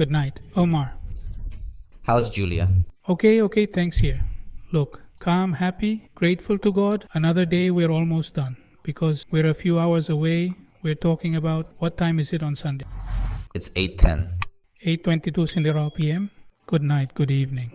Good night. Omar. How's Julia? Okay, thanks here. Look, calm, happy, grateful to God. Another day we're almost done because we're a few hours away. We're talking about what time is it on Sunday? It's 8:10. 8:22 Sindhira PM. Good night, good evening.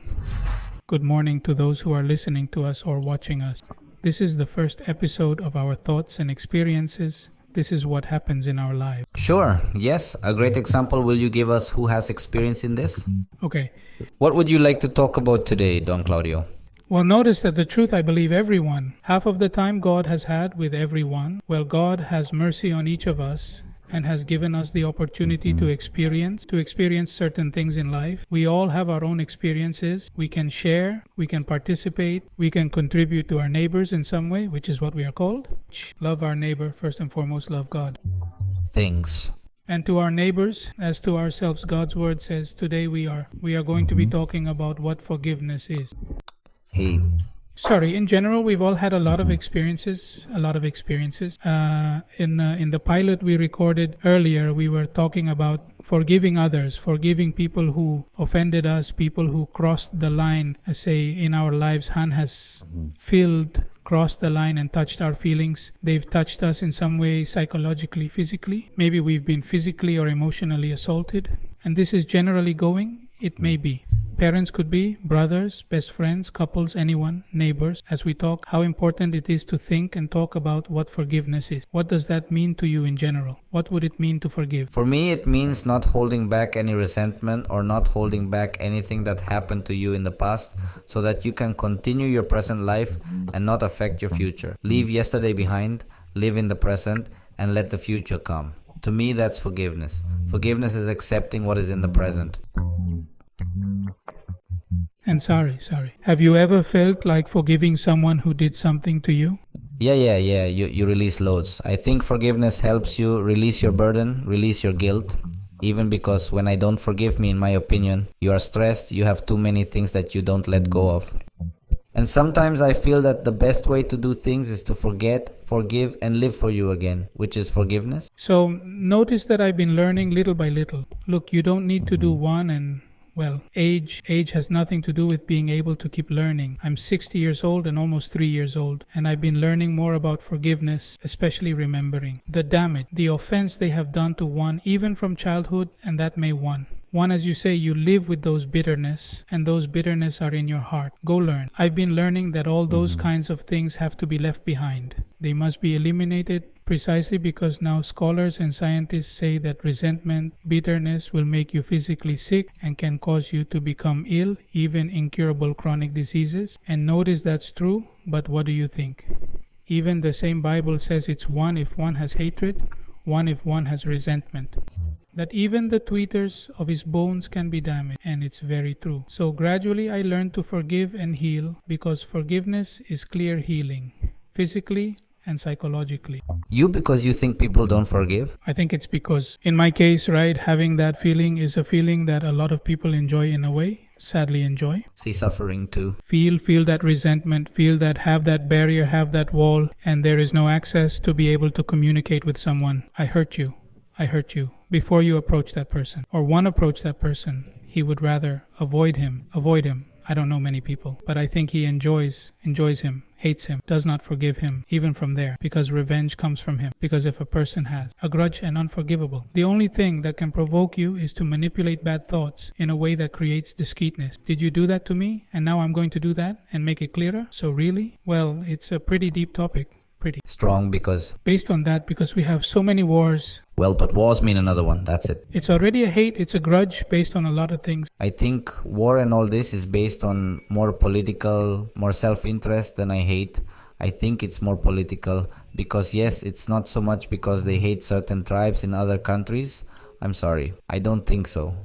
Good morning to those who are listening to us or watching us. This is the first episode of our thoughts and experiences. This is what happens in our lives. Sure, yes. A great example will you give us who has experience in this? Okay. What would you like to talk about today, Don Claudio? Well, notice that the truth, I believe everyone. Half of the time God has had with everyone. Well, God has mercy on each of us and has given us the opportunity to experience certain things in life. We all have our own experiences. We can share, we can participate, we can contribute to our neighbors in some way, which is what we are called. Love our neighbor, first and foremost, love God. Things. And to our neighbors, as to ourselves, God's word says today we are going to be talking about what forgiveness is. Hey. In general, we've all had a lot of experiences. In the pilot we recorded earlier, we were talking about forgiving others, forgiving people who offended us, people who crossed the line. Say in our lives, Han has crossed the line and touched our feelings. They've touched us in some way, psychologically, physically. Maybe we've been physically or emotionally assaulted. And this is generally going. It may be. Parents could be, brothers, best friends, couples, anyone, neighbors. As we talk, how important it is to think and talk about what forgiveness is. What does that mean to you in general? What would it mean to forgive? For me, it means not holding back any resentment or not holding back anything that happened to you in the past so that you can continue your present life and not affect your future. Leave yesterday behind, live in the present, and let the future come. To me, that's forgiveness. Forgiveness is accepting what is in the present. And sorry. Have you ever felt like forgiving someone who did something to you? Yeah. You release loads. I think forgiveness helps you release your burden, release your guilt. Even because when I don't forgive me, in my opinion, you are stressed, you have too many things that you don't let go of. And sometimes I feel that the best way to do things is to forget, forgive, and live for you again, which is forgiveness. So notice that I've been learning little by little. Look, you don't need to do one and age has nothing to do with being able to keep learning. I'm 60 years old and almost 3 years old, and I've been learning more about forgiveness, especially remembering the damage, the offense they have done to one, even from childhood, and that may one. One, as you say, you live with those bitterness, and those bitterness are in your heart. Go learn. I've been learning that all those kinds of things have to be left behind. They must be eliminated precisely because now scholars and scientists say that resentment, bitterness will make you physically sick and can cause you to become ill, even incurable chronic diseases. And notice that's true, but what do you think? Even the same Bible says it's one if one has hatred, one if one has resentment. That even the tweeters of his bones can be damaged, and it's very true. So gradually I learned to forgive and heal because forgiveness is clear healing, physically and psychologically. Because you think people don't forgive? I think it's because, in my case, having that feeling is a feeling that a lot of people enjoy in a way, sadly enjoy. See suffering too. Feel that resentment, have that barrier, have that wall, and there is no access to be able to communicate with someone. I hurt you. Before you approach that person, or one approach that person, he would rather avoid him. I don't know many people, but I think he enjoys him, hates him, does not forgive him, even from there, because revenge comes from him. Because if a person has a grudge and unforgivable, the only thing that can provoke you is to manipulate bad thoughts in a way that creates discreetness. Did you do that to me? And now I'm going to do that and make it clearer? So really? Well, it's a pretty deep topic. Pretty strong because we have so many wars. Well, but wars mean another one. That's it. It's already a hate. It's a grudge based on a lot of things. I think war and all this is based on more political, more self-interest than I hate. I think it's more political because yes, it's not so much because they hate certain tribes in other countries. I'm sorry. I don't think so.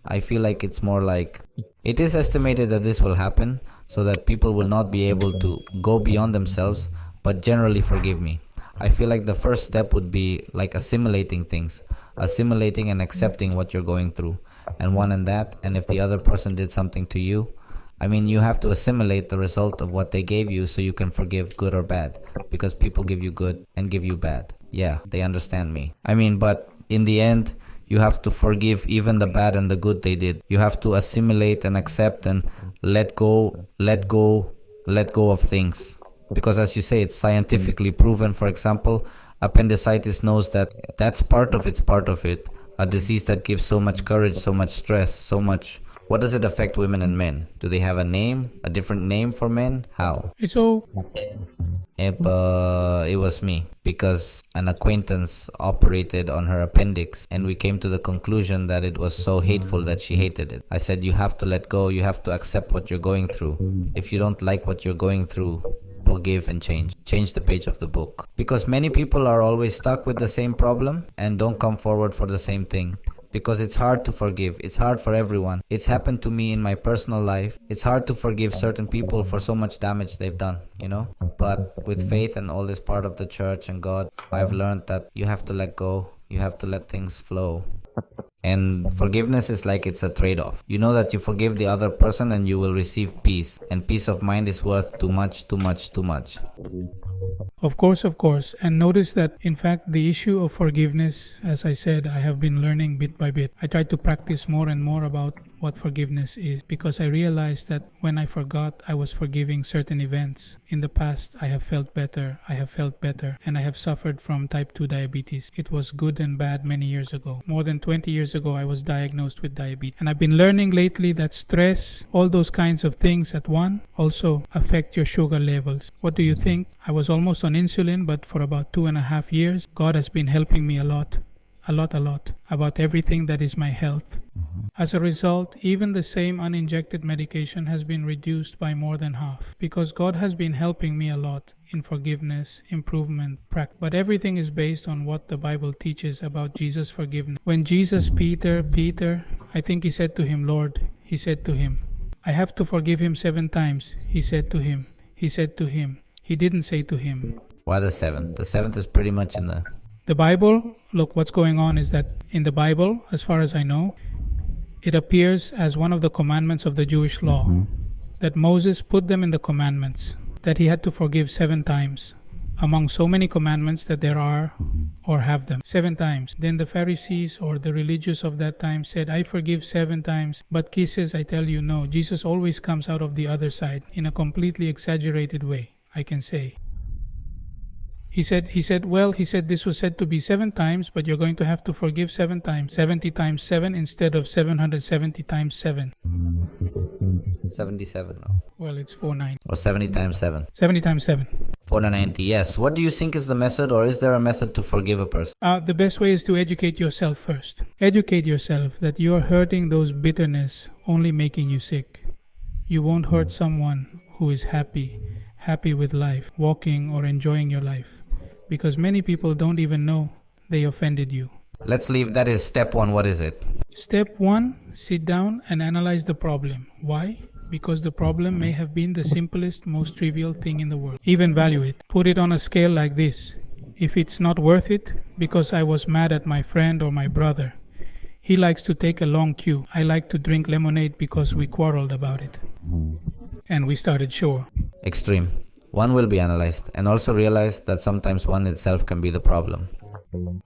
I feel like it's more like it is estimated that this will happen so that people will not be able to go beyond themselves but generally forgive me. I feel like the first step would be like assimilating things, assimilating and accepting what you're going through, and that. And if the other person did something to you, I mean, you have to assimilate the result of what they gave you so you can forgive good or bad, because people give you good and give you bad. Yeah, they understand me. I mean, but in the end, You have to forgive even the bad and the good they did. You have to assimilate and accept and let go of things. Because as you say, it's scientifically proven. For example, appendicitis knows that that's part of it. A disease that gives so much courage, so much stress, so much. What does it affect women and men? Do they have a name? A different name for men? How? It's all. It was me, because an acquaintance operated on her appendix and we came to the conclusion that it was so hateful that she hated it. I said, you have to let go, you have to accept what you're going through. If you don't like what you're going through, forgive and change the page of the book. Because many people are always stuck with the same problem and don't come forward for the same thing. Because it's hard to forgive. It's hard for everyone. It's happened to me in my personal life. It's hard to forgive certain people for so much damage they've done, But with faith and all this part of the church and God, I've learned that you have to let go. You have to let things flow. And forgiveness is like it's a trade-off. You know that you forgive the other person and you will receive peace. And peace of mind is worth too much. Of course. And notice that, in fact, the issue of forgiveness, as I said, I have been learning bit by bit. I try to practice more and more about what forgiveness is, because I realized that when I forgot, I was forgiving certain events. In the past, I have felt better, and I have suffered from type 2 diabetes. It was good and bad many years ago. More than 20 years ago, I was diagnosed with diabetes. And I've been learning lately that stress, all those kinds of things at one, also affect your sugar levels. What do you think? I was almost on insulin, but for about 2.5 years, God has been helping me a lot about everything that is my health. As a result, even the same uninjected medication has been reduced by more than half, because God has been helping me a lot in forgiveness, improvement, practice. But everything is based on what the Bible teaches about Jesus' forgiveness. When Jesus, Peter, I think he said to him, Lord, he said to him, I have to forgive him 7 times. He said to him. He didn't say to him. Why the 7th? The 7th is pretty much in the Bible. Look, what's going on is that in the Bible, as far as I know, it appears as one of the commandments of the Jewish law, that Moses put them in the commandments, that he had to forgive 7 times, among so many commandments that there are or have them. 7 times. Then the Pharisees or the religious of that time said, I forgive 7 times. But says, I tell you, no, Jesus always comes out of the other side in a completely exaggerated way, I can say. He said, this was said to be 7 times, but you're going to have to forgive 7 times, 70 times 7 instead of 770 times 7. 77, no? Well, it's 490. Or 70 times 7. 70 times 7. 490, yes. What do you think is the method, or is there a method to forgive a person? The best way is to educate yourself first. Educate yourself that you are hurting those bitterness, only making you sick. You won't hurt someone who is happy with life, walking or enjoying your life. Because many people don't even know they offended you. Let's leave. That is step 1. What is it? Step 1, sit down and analyze the problem. Why? Because the problem may have been the simplest, most trivial thing in the world. Even value it. Put it on a scale like this. If it's not worth it, because I was mad at my friend or my brother. He likes to take a long queue. I like to drink lemonade because we quarreled about it. And we started sure. Extreme. 1 will be analyzed, and also realize that sometimes 1 itself can be the problem.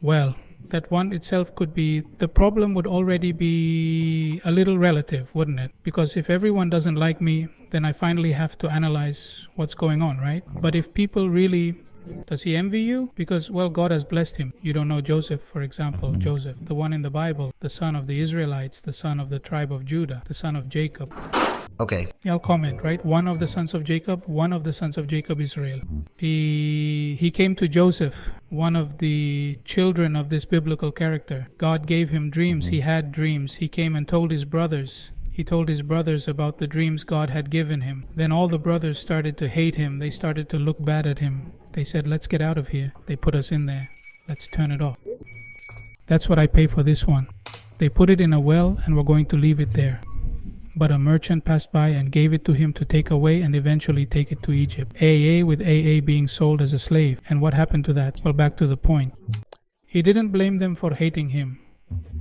Well, that 1 itself could be, the problem would already be a little relative, wouldn't it? Because if everyone doesn't like me, then I finally have to analyze what's going on, right? But if people really, does he envy you? Because, well, God has blessed him. You don't know Joseph, for example. Joseph, the one in the Bible, the son of the Israelites, the son of the tribe of Judah, the son of Jacob. Okay. I'll comment, right? One of the sons of Jacob Israel. He came to Joseph, one of the children of this biblical character. God gave him dreams. He had dreams. He came and told his brothers. He told his brothers about the dreams God had given him. Then all the brothers started to hate him. They started to look bad at him. They said, let's get out of here. They put us in there. Let's turn it off. That's what I pay for this one. They put it in a well and were going to leave it there. But a merchant passed by and gave it to him to take away and eventually take it to Egypt. with AA being sold as a slave. And what happened to that? Well, back to the point. He didn't blame them for hating him.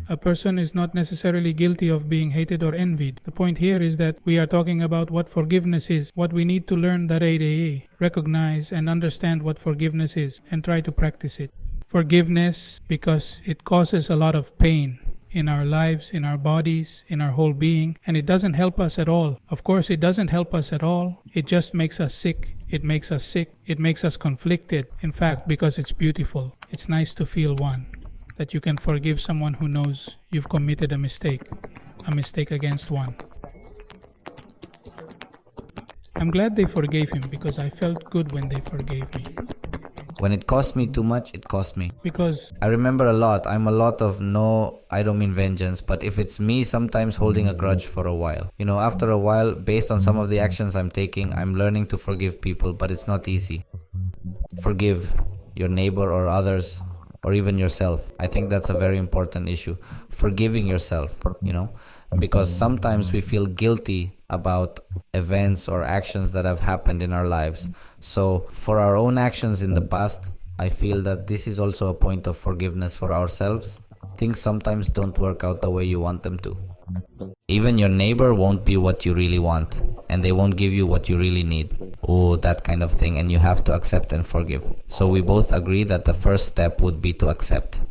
A person is not necessarily guilty of being hated or envied. The point here is that we are talking about what forgiveness is, what we need to learn that AA, recognize and understand what forgiveness is, and try to practice it. Forgiveness, because it causes a lot of pain. in our lives, in our bodies, in our whole being, and it doesn't help us at all. Of course, it doesn't help us at all. It just makes us sick. It makes us sick. It makes us conflicted. In fact, because it's beautiful. It's nice to feel one, that you can forgive someone who knows you've committed a mistake against one. I'm glad they forgave him because I felt good when they forgave me. When it cost me too much, it cost me. Because I remember a lot. I'm a lot of no, I don't mean vengeance, but if it's me sometimes holding a grudge for a while. After a while, based on some of the actions I'm taking, I'm learning to forgive people, but it's not easy. Forgive your neighbor or others, or even yourself. I think that's a very important issue. Forgiving yourself, because sometimes we feel guilty about events or actions that have happened in our lives. So for our own actions in the past, I feel that this is also a point of forgiveness for ourselves. Things sometimes don't work out the way you want them to. Even your neighbor won't be what you really want, and they won't give you what you really need. Oh, that kind of thing, and you have to accept and forgive. So we both agree that the first step would be to accept.